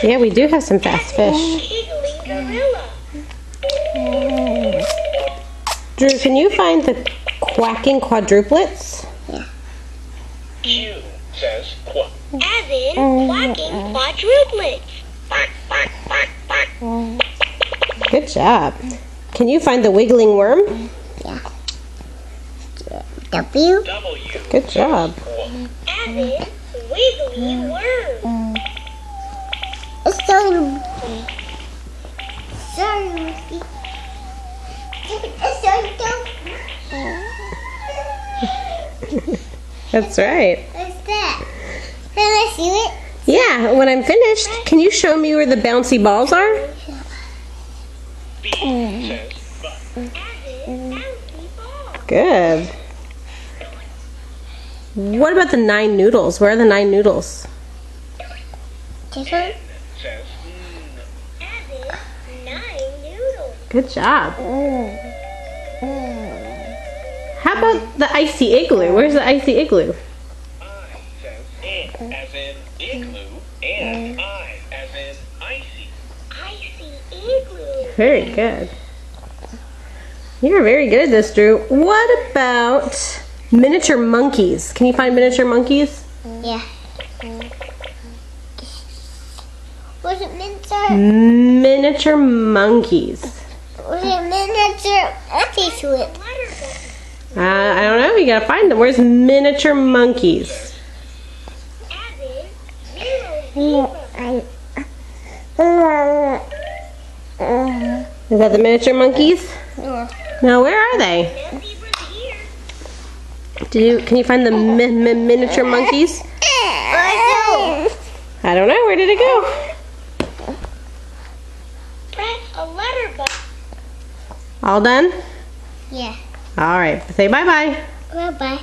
Yeah, we do have some fast fish. Giggling gorilla. Drew, can you find the quacking quadruplets? Q says quack. As in quacking quadruplets. Quack, quack, quack, quack. Good job. Can you find the wiggling worm? W. W Good job. quack. As in wiggly worm. It's so. That's right. What's that? Can I see it? Yeah, when I'm finished, can you show me where the bouncy balls are? B says butt. As in bouncy ball. Good. What about the 9 noodles? Where are the 9 noodles? This one? Says As in 9 noodles. Good job. How about the icy igloo? Where's the icy igloo? I says in as in igloo and I as in icy. Icy igloo. Very good. You're very good at this, Drew. What about miniature monkeys? Can you find miniature monkeys? Yeah. Was it miniature? Miniature monkeys. Was it miniature? Happy Sweet. I don't know. You gotta find them. Where's miniature monkeys? As in zero zebra. Is that the miniature monkeys? No, where are they? No zebras here. Can you find the miniature monkeys? I don't know. Where did it go? Press a letter button. All done? Yeah. All right. Say bye-bye. Bye-bye.